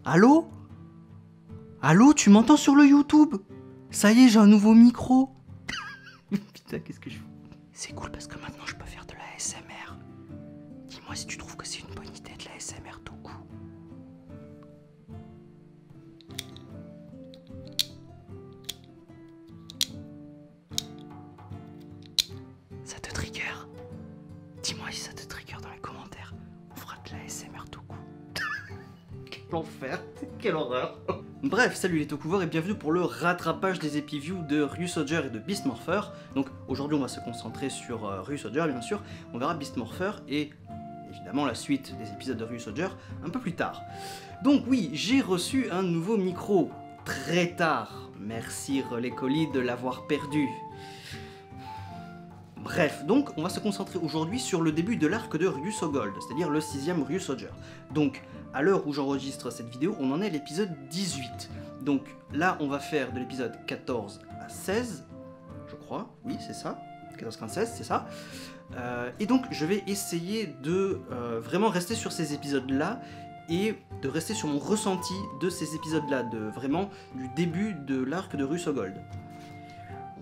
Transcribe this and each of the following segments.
Allô? Allô, tu m'entends sur le YouTube? Ça y est, j'ai un nouveau micro. Putain, qu'est-ce que je fais? C'est cool parce que maintenant je peux faire de la ASMR. Dis-moi si tu trouves que c'est une bonne idée de la ASMR tout coup. Ça te trigger? Dis-moi si ça te trigger dans les commentaires. On fera de la ASMR tout coup. Quel enfer, quelle horreur. Bref, salut les Tokuver et bienvenue pour le rattrapage des Epiviews de Ryusoulger et de Beast Morpher. Donc aujourd'hui on va se concentrer sur Ryusoulger bien sûr, on verra Beast Morpher et évidemment la suite des épisodes de Ryusoulger un peu plus tard. Donc oui, j'ai reçu un nouveau micro, très tard. Merci Relais Colis de l'avoir perdu. Bref, donc on va se concentrer aujourd'hui sur le début de l'arc de Ryusogold, c'est-à-dire le 6ème Ryusoulger. Donc, à l'heure où j'enregistre cette vidéo, on en est à l'épisode 18. Donc là, on va faire de l'épisode 14 à 16, je crois, oui c'est ça, 14, 15, 16, c'est ça. Et donc je vais essayer de vraiment rester sur ces épisodes-là, et de rester sur mon ressenti de ces épisodes-là, de vraiment du début de l'arc de Ryusogold.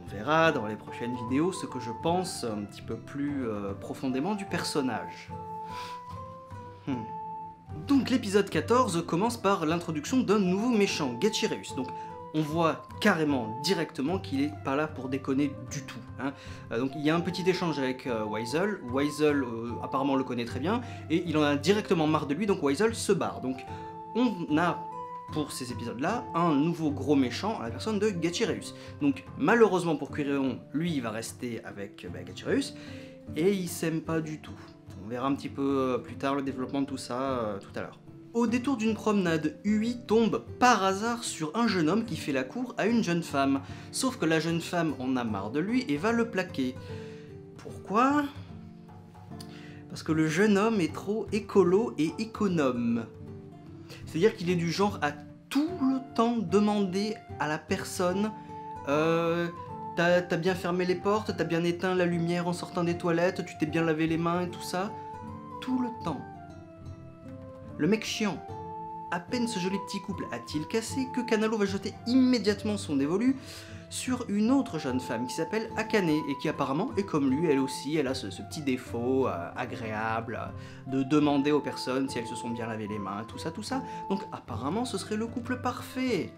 On verra dans les prochaines vidéos ce que je pense un petit peu plus profondément du personnage. Donc l'épisode 14 commence par l'introduction d'un nouveau méchant, Getchireus. Donc on voit carrément, directement qu'il est pas là pour déconner du tout. Hein. Donc il y a un petit échange avec Weisel. Weisel apparemment le connaît très bien, et il en a directement marre de lui, donc Weisel se barre. Donc on a pour ces épisodes-là, un nouveau gros méchant à la personne de Getchireus. Donc malheureusement pour Quirion, lui il va rester avec Getchireus, et il s'aime pas du tout. On verra un petit peu plus tard le développement de tout ça tout à l'heure. Au détour d'une promenade, Ui tombe par hasard sur un jeune homme qui fait la cour à une jeune femme. Sauf que la jeune femme en a marre de lui et va le plaquer. Pourquoi? Parce que le jeune homme est trop écolo et économe. C'est-à-dire qu'il est du genre à tout le temps demander à la personne t'as bien fermé les portes, t'as bien éteint la lumière en sortant des toilettes, tu t'es bien lavé les mains et tout ça. Tout le temps. Le mec chiant. À peine ce joli petit couple a-t-il cassé que Kanalo va jeter immédiatement son dévolu sur une autre jeune femme qui s'appelle Akane et qui apparemment est comme lui, elle aussi, elle a ce petit défaut agréable de demander aux personnes si elles se sont bien lavé les mains, tout ça, tout ça. Donc apparemment ce serait le couple parfait.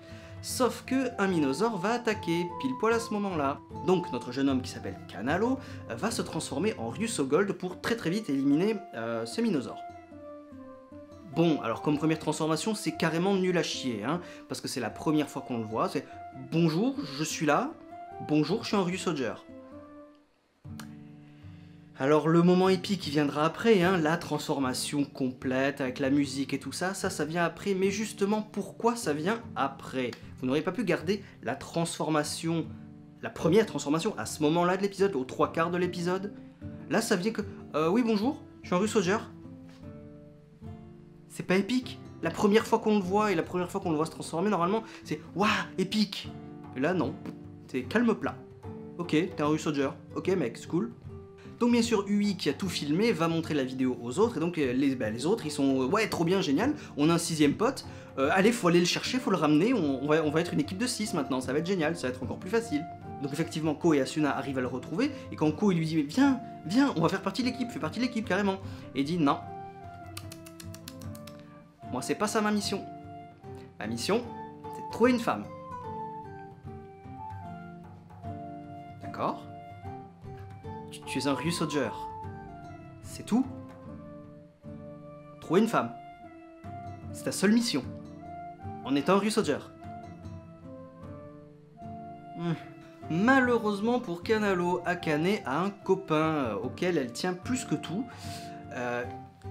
Sauf que un Minosaure va attaquer, pile poil à ce moment-là. Donc notre jeune homme qui s'appelle Kanalo va se transformer en Ryusogold pour très vite éliminer ce Minosaure. Bon, alors comme première transformation, c'est carrément nul à chier, hein, parce que c'est la première fois qu'on le voit, c'est « Bonjour, je suis là, bonjour, je suis un Ryusoulger ». Alors le moment épique qui viendra après, hein, la transformation complète avec la musique et tout ça, ça vient après, mais justement pourquoi ça vient après? Vous n'auriez pas pu garder la transformation, la première transformation à ce moment-là de l'épisode, aux 3/4 de l'épisode? Là ça vient que « Oui bonjour, je suis un Ryusoulger ». C'est pas épique. La première fois qu'on le voit et la première fois qu'on le voit se transformer, normalement, c'est « Waouh, épique !» Et là, non. C'est calme plat. Ok, t'es un Ryusoulger. Ok, mec, c'est cool. Donc bien sûr, Ui, qui a tout filmé, va montrer la vidéo aux autres, et donc les autres, ils sont « Ouais, trop bien, génial, on a un 6ème pote, allez, faut aller le chercher, faut le ramener, on va être une équipe de 6 maintenant, ça va être génial, ça va être encore plus facile. » Donc effectivement, Ko et Asuna arrivent à le retrouver, et quand Ko il lui dit « Mais viens, viens, on va faire partie de l'équipe, fais partie de l'équipe, carrément. » Et il dit « Non. Moi, c'est pas ça ma mission. Ma mission, c'est de trouver une femme. » D'accord? Tu es un Ryusoulger. C'est tout? Trouver une femme. C'est ta seule mission. En étant un Ryusoulger. Malheureusement pour Kanalo, Akane a un copain auquel elle tient plus que tout.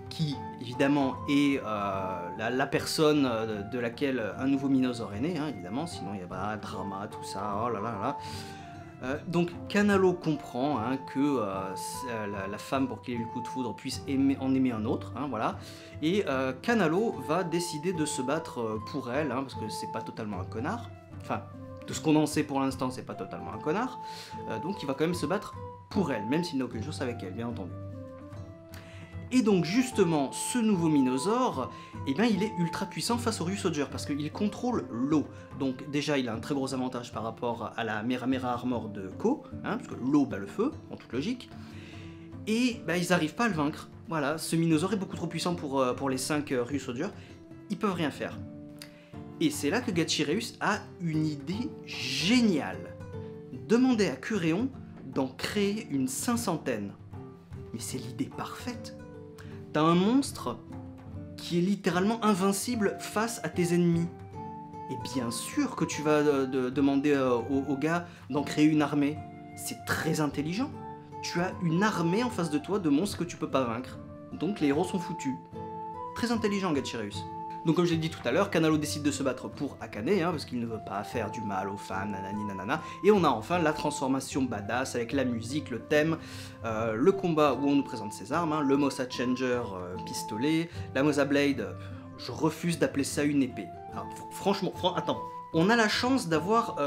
Qui évidemment est la personne de laquelle un nouveau Minosaure est né, hein, évidemment, sinon il y a pas de drama, tout ça, oh là là là. Donc Kanalo comprend hein, que la femme pour qui il a eu le coup de foudre puisse en aimer un autre, hein, voilà. Et Kanalo va décider de se battre pour elle, hein, parce que c'est pas totalement un connard, enfin, de ce qu'on en sait pour l'instant, c'est pas totalement un connard, donc il va quand même se battre pour elle, même s'il n'a aucune chose avec elle, bien entendu. Et donc justement, ce nouveau Minosaure, eh ben, il est ultra puissant face au Ryusoger parce qu'il contrôle l'eau. Donc déjà, il a un très gros avantage par rapport à la Mera Armor de Ko, hein, parce que l'eau bat le feu, en toute logique. Et bah, ils n'arrivent pas à le vaincre. Voilà, ce Minosaure est beaucoup trop puissant pour les 5 Ryusoger. Ils peuvent rien faire. Et c'est là que Gachiraius a une idée géniale. Demander à Curéon d'en créer une 500aine. Mais c'est l'idée parfaite. T'as un monstre qui est littéralement invincible face à tes ennemis. Et bien sûr que tu vas demander au gars d'en créer une armée. C'est très intelligent. Tu as une armée en face de toi de monstres que tu peux pas vaincre. Donc les héros sont foutus. Très intelligent, Gachiraius. Donc comme je l'ai dit tout à l'heure, Kanalo décide de se battre pour Akane, hein, parce qu'il ne veut pas faire du mal aux femmes, nanani nanana. Et on a enfin la transformation badass avec la musique, le thème, le combat où on nous présente ses armes, hein, le Mosa Changer pistolet, la Mosa Blade, je refuse d'appeler ça une épée. Alors, franchement, attends, on a la chance d'avoir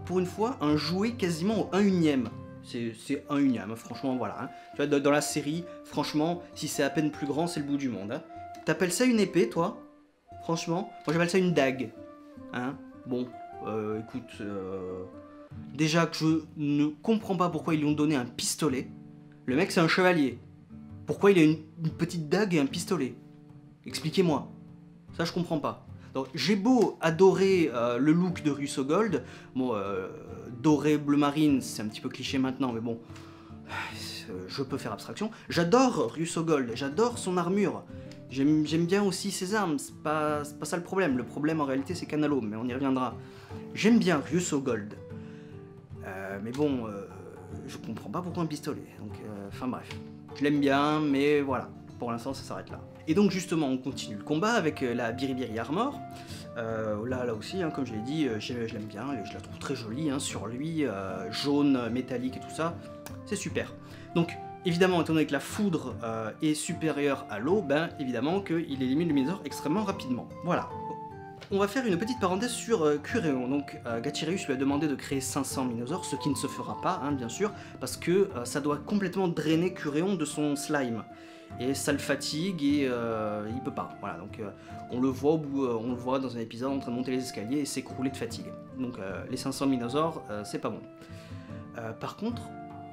pour une fois un jouet quasiment au 1/1. C'est 1/1, franchement voilà. Hein. Tu vois, dans la série, franchement, si c'est à peine plus grand, c'est le bout du monde. Hein. T'appelles ça une épée, toi ? Franchement, moi j'appelle ça une dague. Hein? Bon, écoute, déjà que je ne comprends pas pourquoi ils lui ont donné un pistolet. Le mec c'est un chevalier. Pourquoi il a une petite dague et un pistolet? Expliquez-moi. Ça je comprends pas. Donc j'ai beau adorer le look de Ryusogold. Bon, doré bleu marine, c'est un petit peu cliché maintenant, mais bon, je peux faire abstraction. J'adore Ryusogold, j'adore son armure. J'aime bien aussi ses armes, c'est pas ça le problème. Le problème en réalité c'est Kanalo, mais on y reviendra. J'aime bien Ryusogold. Mais bon, je comprends pas pourquoi un pistolet. Donc, enfin bref. Je l'aime bien, mais voilà. Pour l'instant ça s'arrête là. Et donc justement on continue le combat avec la Biribiri Armor. Là aussi, hein, comme je l'ai dit, je l'aime bien, je la trouve très jolie hein, sur lui, jaune, métallique et tout ça. C'est super. Donc évidemment, étant donné que la foudre est supérieure à l'eau, ben évidemment qu'il élimine le Minosaure extrêmement rapidement. Voilà. On va faire une petite parenthèse sur Curéon. Donc Gachiraius lui a demandé de créer 500 Minosaures, ce qui ne se fera pas, hein, bien sûr, parce que ça doit complètement drainer Curéon de son slime. Et ça le fatigue et il peut pas. Voilà, donc on le voit on le voit dans un épisode en train de monter les escaliers et s'écrouler de fatigue. Donc les 500 Minosaures, c'est pas bon. Par contre,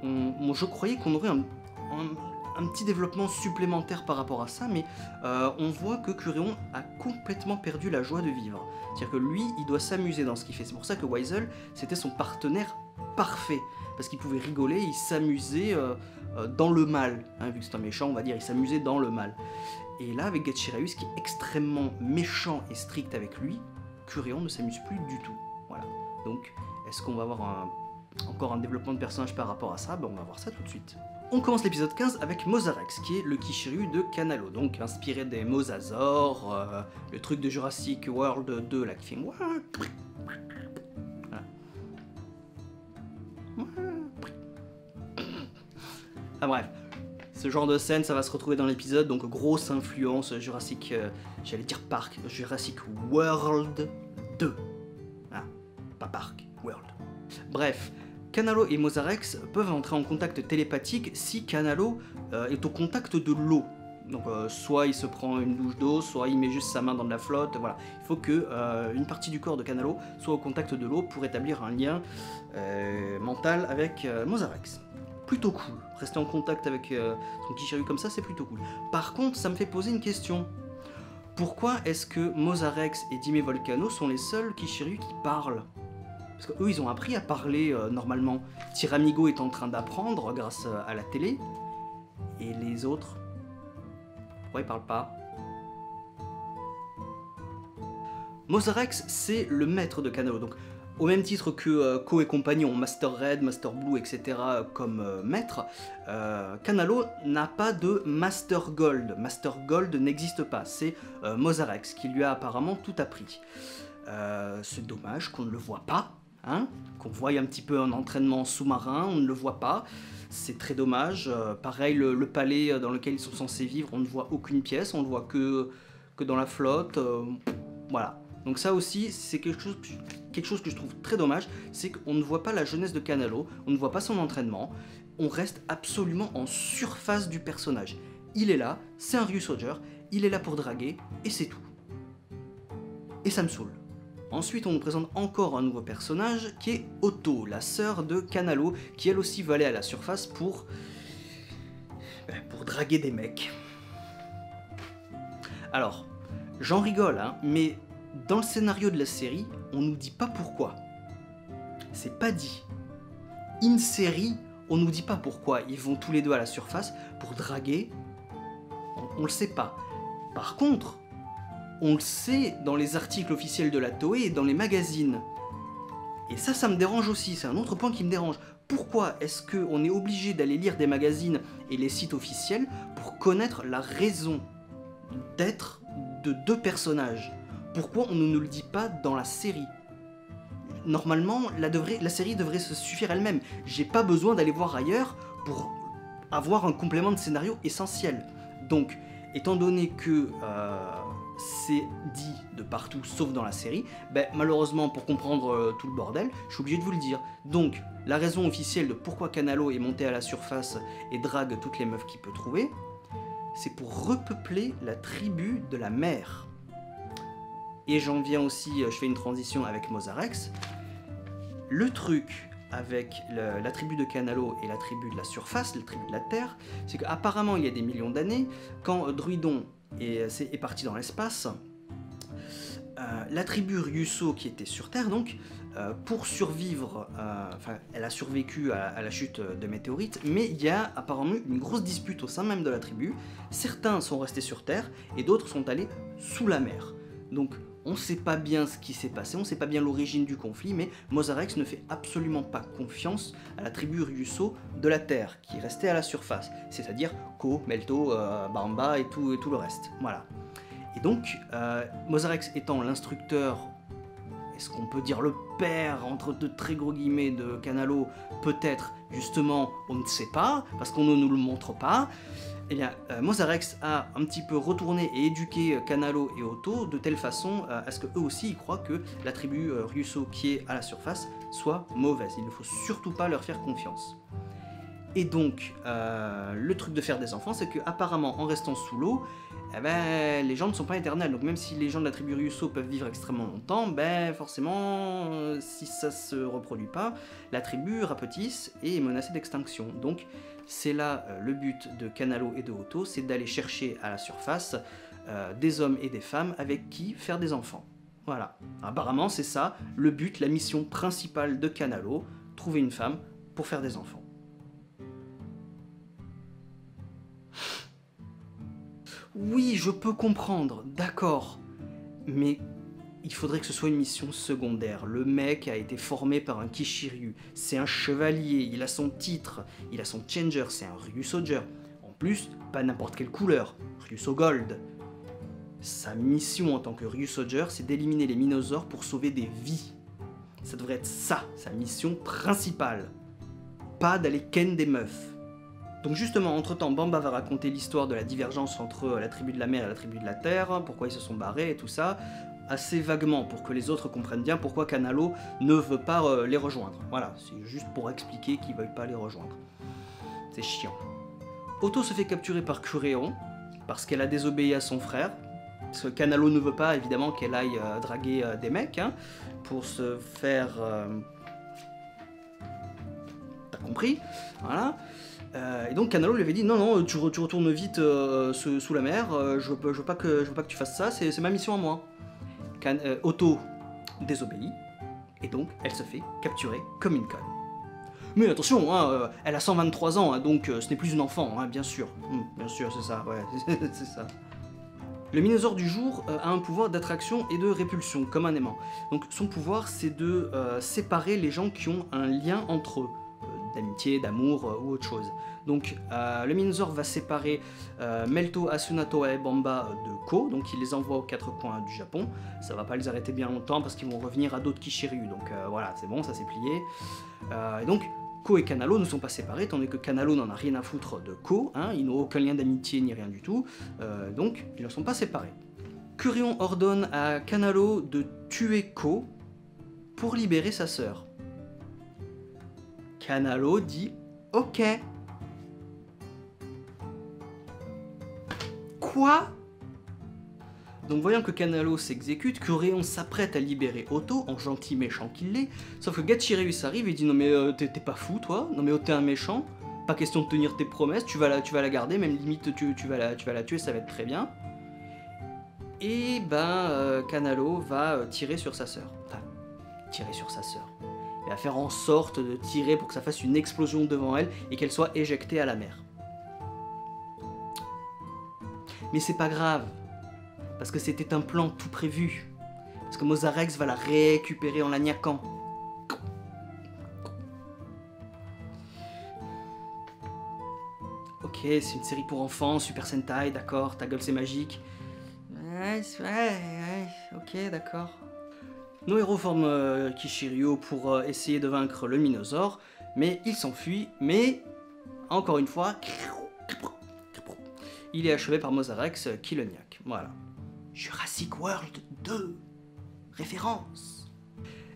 je croyais qu'on aurait un petit développement supplémentaire par rapport à ça, mais on voit que Curéon a complètement perdu la joie de vivre. C'est-à-dire que lui, il doit s'amuser dans ce qu'il fait. C'est pour ça que Wiseul, c'était son partenaire parfait. Parce qu'il pouvait rigoler, il s'amusait dans le mal. Hein, vu que c'est un méchant, on va dire, il s'amusait dans le mal. Et là, avec Gachiraius, qui est extrêmement méchant et strict avec lui, Curéon ne s'amuse plus du tout. Voilà. Donc, est-ce qu'on va avoir encore un développement de personnage par rapport à ça? Ben, on va voir ça tout de suite. On commence l'épisode 15 avec Mosarex, qui est le Kishiryu de Kanalo, donc inspiré des Mosasaurs, le truc de Jurassic World 2, là, qui fait... Voilà. Ah bref, ce genre de scène, ça va se retrouver dans l'épisode, donc grosse influence Jurassic, j'allais dire Park, Jurassic World 2. Ah, pas Park, World. Bref, Kanalo et Mosarex peuvent entrer en contact télépathique si Kanalo est au contact de l'eau. Donc soit il se prend une douche d'eau, soit il met juste sa main dans de la flotte, voilà. Il faut que une partie du corps de Kanalo soit au contact de l'eau pour établir un lien mental avec Mosarex. Plutôt cool, rester en contact avec son Kishiryu comme ça, c'est plutôt cool. Par contre, ça me fait poser une question. Pourquoi est-ce que Mosarex et Dime Volcano sont les seuls Kishiryu qui parlent? Parce qu'eux, ils ont appris à parler normalement. Tyramigo est en train d'apprendre grâce à la télé. Et les autres, pourquoi ils parlent pas? Mosarex, c'est le maître de Kanalo. Donc, au même titre que Ko et compagnie ont Master Red, Master Blue, etc. comme maître, Kanalo n'a pas de Master Gold. Master Gold n'existe pas. C'est Mosarex qui lui a apparemment tout appris. C'est dommage qu'on ne le voit pas. Hein, qu'on voie un petit peu un entraînement sous-marin, on ne le voit pas, c'est très dommage. Pareil, le palais dans lequel ils sont censés vivre, on ne voit aucune pièce, on ne voit que dans la flotte, voilà. Donc ça aussi, c'est quelque chose que je trouve très dommage, c'est qu'on ne voit pas la jeunesse de Kanalo, on ne voit pas son entraînement, on reste absolument en surface du personnage. il est là, c'est un Ryusoger, il est là pour draguer, et c'est tout. Et ça me saoule. Ensuite, on nous présente encore un nouveau personnage qui est Otto, la sœur de Kanalo, qui elle aussi veut aller à la surface pour draguer des mecs. Alors, j'en rigole, hein, mais dans le scénario de la série, on nous dit pas pourquoi. C'est pas dit. In série, on nous dit pas pourquoi ils vont tous les deux à la surface pour draguer. On le sait pas. Par contre, on le sait dans les articles officiels de la Toei et dans les magazines. Et ça me dérange aussi, c'est un autre point qui me dérange. Pourquoi est-ce qu'on est obligé d'aller lire des magazines et les sites officiels pour connaître la raison d'être de deux personnages? Pourquoi on ne nous le dit pas dans la série? Normalement, la série devrait se suffire elle-même. J'ai pas besoin d'aller voir ailleurs pour avoir un complément de scénario essentiel. Donc, étant donné que c'est dit de partout sauf dans la série, malheureusement pour comprendre tout le bordel, je suis obligé de vous le dire. Donc la raison officielle de pourquoi Kanalo est monté à la surface et drague toutes les meufs qu'il peut trouver, c'est pour repeupler la tribu de la mer. Et j'en viens aussi, je fais une transition avec Mosarex. Le truc avec la tribu de Kanalo et la tribu de la surface, la tribu de la Terre, c'est qu'apparemment il y a des millions d'années, quand Druidon est parti dans l'espace, la tribu Ryuso qui était sur Terre, donc, pour survivre, elle a survécu à la chute de météorites, mais il y a apparemment une grosse dispute au sein même de la tribu. Certains sont restés sur Terre et d'autres sont allés sous la mer. Donc on ne sait pas bien ce qui s'est passé, on ne sait pas bien l'origine du conflit, mais Mosarex ne fait absolument pas confiance à la tribu Ryuso de la Terre, qui est restée à la surface, c'est-à-dire Ko, Melto, Bamba et tout le reste. Voilà. Et donc, Mosarex étant l'instructeur, est-ce qu'on peut dire le père, entre de très gros guillemets, de Kanalo, peut-être, justement, on ne sait pas, parce qu'on ne nous le montre pas, eh bien, Mosarex a un petit peu retourné et éduqué Kanalo et Otto de telle façon à ce qu'eux aussi ils croient que la tribu Ryuso qui est à la surface soit mauvaise. Il ne faut surtout pas leur faire confiance. Et donc, le truc de faire des enfants, c'est qu'apparemment, en restant sous l'eau, les gens ne sont pas éternels. Donc même si les gens de la tribu Ryuso peuvent vivre extrêmement longtemps, forcément, si ça se reproduit pas, la tribu rapetisse et est menacée d'extinction. Donc c'est là le but de Kanalo et de Otto, c'est d'aller chercher à la surface des hommes et des femmes avec qui faire des enfants. Voilà. Apparemment c'est ça le but, la mission principale de Kanalo, trouver une femme pour faire des enfants. Oui, je peux comprendre, d'accord, mais il faudrait que ce soit une mission secondaire. Le mec a été formé par un Kishiryu, c'est un chevalier, il a son titre, il a son changer, c'est un Ryusoger. En plus, pas n'importe quelle couleur, Ryuso Gold. Sa mission en tant que Ryusoger, c'est d'éliminer les Minosaures pour sauver des vies. Ça devrait être ça, sa mission principale. Pas d'aller ken des meufs. Donc justement, entre-temps, Bamba va raconter l'histoire de la divergence entre la tribu de la mer et la tribu de la terre, pourquoi ils se sont barrés et tout ça, assez vaguement, pour que les autres comprennent bien pourquoi Kanalo ne veut pas les rejoindre. Voilà, c'est juste pour expliquer qu'ils ne veulent pas les rejoindre. C'est chiant. Otto se fait capturer par Kuréon, parce qu'elle a désobéi à son frère, parce que Kanalo ne veut pas, évidemment, qu'elle aille draguer des mecs, hein, pour se faire... T'as compris? Voilà. Et donc Kanalo lui avait dit non, tu retournes vite sous la mer, je veux pas que tu fasses ça, c'est ma mission à moi. Otto désobéit, et donc elle se fait capturer comme une conne. Mais attention, hein, elle a 123 ans, hein, donc ce n'est plus une enfant, hein, bien sûr. Bien sûr, c'est ça, ouais, c'est ça. Le Minosaure du jour a un pouvoir d'attraction et de répulsion, comme un aimant. Donc son pouvoir, c'est de séparer les gens qui ont un lien entre eux. D'amitié, d'amour ou autre chose. Donc le Minosaure va séparer Melto, Asuna, Toa et Bamba de Ko, donc il les envoie aux quatre coins du Japon. Ça va pas les arrêter bien longtemps parce qu'ils vont revenir à d'autres Kishiryu, donc voilà, c'est bon, ça s'est plié. Et donc Ko et Kanalo ne sont pas séparés, tandis que Kanalo n'en a rien à foutre de Ko, hein, ils n'ont aucun lien d'amitié ni rien du tout, donc ils ne sont pas séparés. Kuréon ordonne à Kanalo de tuer Ko pour libérer sa sœur. Kanalo dit ok. Quoi? Donc voyant que Kanalo s'exécute, que Réon s'apprête à libérer Otto, en gentil méchant qu'il l'est, sauf que Gachirius arrive et dit non mais t'es pas fou toi? Non mais t'es un méchant? Pas question de tenir tes promesses, tu vas la garder, même limite tu vas la tuer, ça va être très bien. Et Kanalo va tirer sur sa sœur. Enfin, tirer sur sa sœur. Il va faire en sorte de tirer pour que ça fasse une explosion devant elle et qu'elle soit éjectée à la mer. Mais c'est pas grave, parce que c'était un plan tout prévu. Parce que Mosarex va la récupérer en la niaquant. Ok, c'est une série pour enfants, Super Sentai, d'accord, ta gueule c'est magique. Ouais, ok, d'accord. Nos héros forment Kishiryu pour essayer de vaincre le Minosaure, mais il s'enfuit, mais, encore une fois, il est achevé par Mosarex qui le niaque. Voilà. Jurassic World 2. Référence.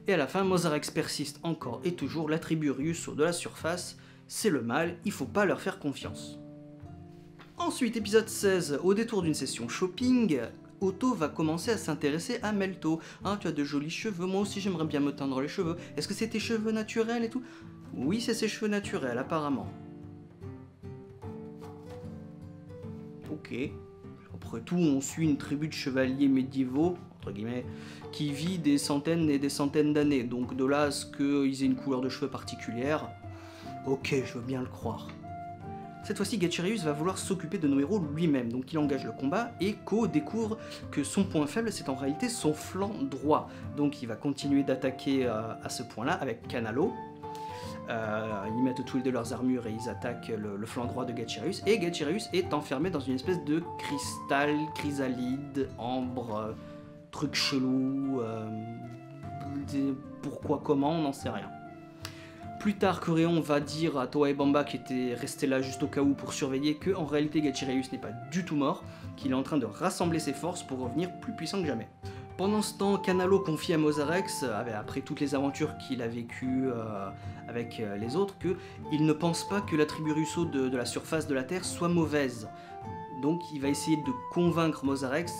Et à la fin, Mosarex persiste encore et toujours, la tribu Ryuso de la surface, c'est le mal, il faut pas leur faire confiance. Ensuite, épisode 16, au détour d'une session shopping, Otto va commencer à s'intéresser à Melto. Ah, tu as de jolis cheveux, moi aussi j'aimerais bien me teindre les cheveux. Est-ce que c'est tes cheveux naturels et tout? Oui, c'est ses cheveux naturels, apparemment. Ok. Après tout, on suit une tribu de chevaliers médiévaux, entre guillemets, qui vit des centaines et des centaines d'années. Donc de là à ce qu'ils aient une couleur de cheveux particulière, ok, je veux bien le croire. Cette fois-ci, Gachirius va vouloir s'occuper de nos héros lui-même, donc il engage le combat, et Ko découvre que son point faible, c'est en réalité son flanc droit. Donc il va continuer d'attaquer à ce point-là avec Kanalo. Ils mettent tous les deux leurs armures et ils attaquent le flanc droit de Gachirius, et Gachirius est enfermé dans une espèce de cristal, chrysalide, ambre, truc chelou, pourquoi, comment, on n'en sait rien. Plus tard, Coréon va dire à Toa et Bamba, qui était resté là juste au cas où pour surveiller, que en réalité Gachirius n'est pas du tout mort, qu'il est en train de rassembler ses forces pour revenir plus puissant que jamais. Pendant ce temps, Kanalo confie à Mosarex, après toutes les aventures qu'il a vécues avec les autres, qu'il ne pense pas que la tribu Ryuso de la surface de la Terre soit mauvaise. Donc il va essayer de convaincre Mosarex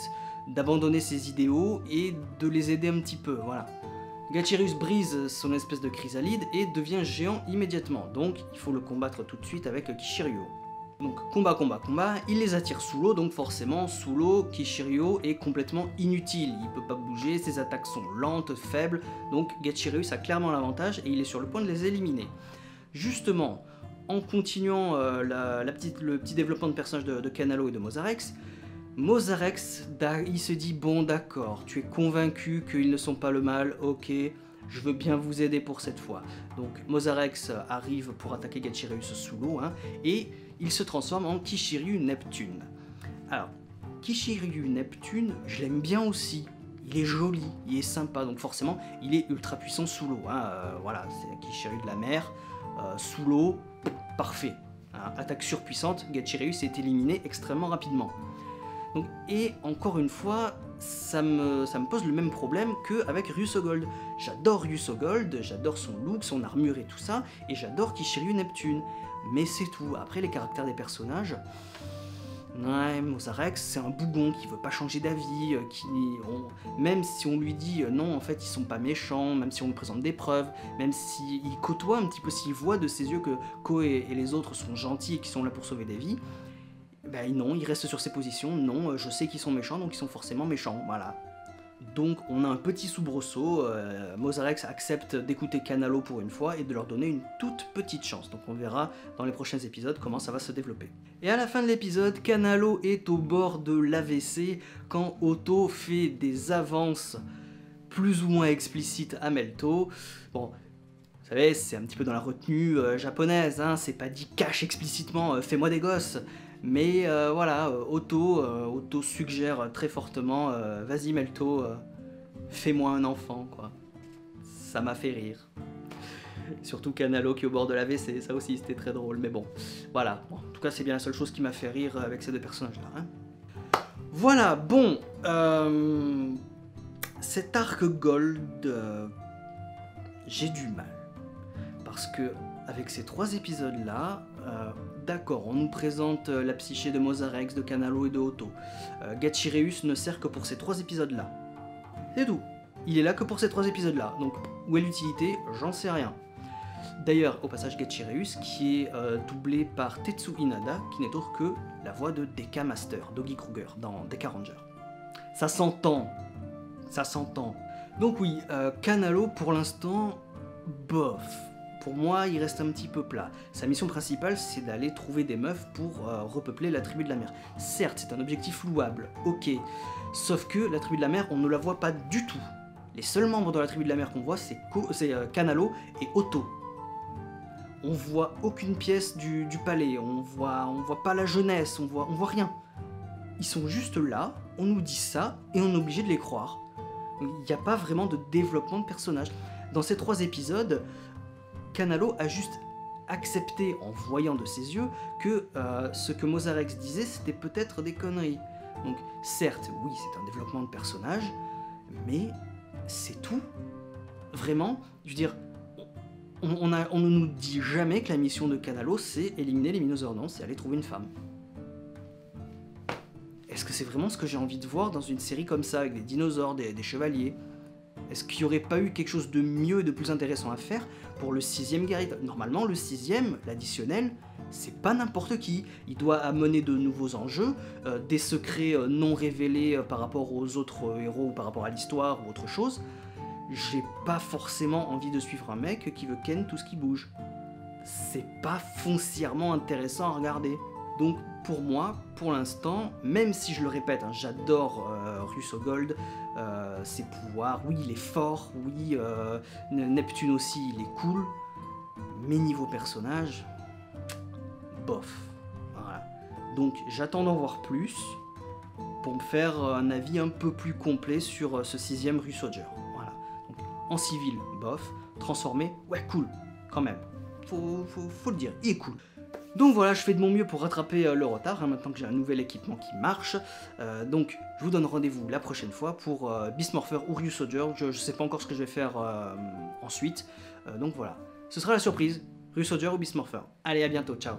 d'abandonner ses idéaux et de les aider un petit peu, voilà. Gachirius brise son espèce de chrysalide et devient géant immédiatement, donc il faut le combattre tout de suite avec Kishiryu. Donc combat, il les attire sous l'eau, donc forcément sous l'eau, Kishiryu est complètement inutile, il peut pas bouger, ses attaques sont lentes, faibles, donc Gachirius a clairement l'avantage et il est sur le point de les éliminer. Justement, en continuant le petit développement de personnages de Kanalo et de Mosarex, il se dit bon d'accord, tu es convaincu qu'ils ne sont pas le mal, ok, je veux bien vous aider pour cette fois. Donc Mosarex arrive pour attaquer Gachirius sous l'eau, et il se transforme en Kishiryu Neptune. Alors, Kishiryu Neptune, je l'aime bien aussi, il est joli, il est sympa, donc forcément il est ultra puissant sous l'eau, voilà, c'est Kishiryu de la mer, sous l'eau, parfait. Attaque surpuissante, Gachirius est éliminé extrêmement rapidement. Donc, et encore une fois, ça me pose le même problème qu'avec Ryuso Gold. J'adore Ryuso Gold, j'adore son look, son armure et tout ça, et j'adore Kishiryu Neptune. Mais c'est tout. Après, les caractères des personnages... Ouais, Mosarex, c'est un bougon qui veut pas changer d'avis, même si on lui dit non, en fait, ils sont pas méchants, même si on lui présente des preuves, même s'il côtoie un petit peu, s'il voit de ses yeux que Ko et les autres sont gentils et qui sont là pour sauver des vies, ben non, il reste sur ses positions, non, je sais qu'ils sont méchants, donc ils sont forcément méchants, voilà. Donc on a un petit soubresaut, Mosarex accepte d'écouter Kanalo pour une fois et de leur donner une toute petite chance, donc on verra dans les prochains épisodes comment ça va se développer. Et à la fin de l'épisode, Kanalo est au bord de l'AVC quand Otto fait des avances plus ou moins explicites à Melto. Bon, vous savez, c'est un petit peu dans la retenue japonaise, c'est pas dit cache explicitement, fais-moi des gosses. Mais voilà, Otto suggère très fortement, vas-y Melto, fais-moi un enfant, quoi. Ça m'a fait rire. Surtout Kanalo qui est au bord de l'AVC, ça aussi c'était très drôle, mais bon, voilà. Bon, en tout cas, c'est bien la seule chose qui m'a fait rire avec ces deux personnages-là. Voilà, bon, cet arc Gold, j'ai du mal. Parce que, avec ces 3 épisodes-là, D'accord, on nous présente la psyché de Mosarex, de Kanalo et de Otto. Gatchireus ne sert que pour ces 3 épisodes-là. C'est tout. Il est là que pour ces 3 épisodes-là. Donc, où est l'utilité? J'en sais rien. D'ailleurs, au passage, Gatchireus, qui est doublé par Tetsu Inada, qui n'est autre que la voix de Deka Master, Doggy Kruger, dans Deka Ranger. Ça s'entend. Ça s'entend. Donc oui, Kanalo, pour l'instant, bof. Pour moi, il reste un petit peu plat. Sa mission principale, c'est d'aller trouver des meufs pour repeupler la tribu de la mer. Certes, c'est un objectif louable, ok. Sauf que la tribu de la mer, on ne la voit pas du tout. Les seuls membres de la tribu de la mer qu'on voit, c'est Kanalo et Otto. On voit aucune pièce du palais, on voit pas la jeunesse, on voit rien. Ils sont juste là, on nous dit ça, et on est obligé de les croire. Il n'y a pas vraiment de développement de personnage. Dans ces 3 épisodes, Kanalo a juste accepté, en voyant de ses yeux, que ce que Mosarex disait, c'était peut-être des conneries. Donc, certes, oui, c'est un développement de personnage, mais c'est tout. Vraiment, je veux dire, on ne nous dit jamais que la mission de Kanalo, c'est éliminer les Minosaures. Non, c'est aller trouver une femme. Est-ce que c'est vraiment ce que j'ai envie de voir dans une série comme ça, avec des dinosaures, des chevaliers? Est-ce qu'il n'y aurait pas eu quelque chose de mieux et de plus intéressant à faire pour le 6e Garita? Normalement, le 6e, l'additionnel, c'est pas n'importe qui. Il doit amener de nouveaux enjeux, des secrets non révélés par rapport aux autres héros ou par rapport à l'histoire ou autre chose. J'ai pas forcément envie de suivre un mec qui veut ken tout ce qui bouge. C'est pas foncièrement intéressant à regarder. Donc pour moi, pour l'instant, même si je le répète, hein, j'adore Russo Gold, ses pouvoirs, oui il est fort, oui Neptune aussi il est cool, mais niveau personnage, bof. Voilà. Donc j'attends d'en voir plus pour me faire un avis un peu plus complet sur ce 6e Rue Soldier. Voilà. Donc, en civil, bof, transformé, ouais cool, quand même. Faut le dire, il est cool. Donc voilà, je fais de mon mieux pour rattraper le retard, hein, maintenant que j'ai un nouvel équipement qui marche. Donc je vous donne rendez-vous la prochaine fois pour Beast Morpher ou Ryu Soldier. Je sais pas encore ce que je vais faire ensuite. Donc voilà, ce sera la surprise, Ryu Soldier ou Beast Morpher. Allez, à bientôt, ciao.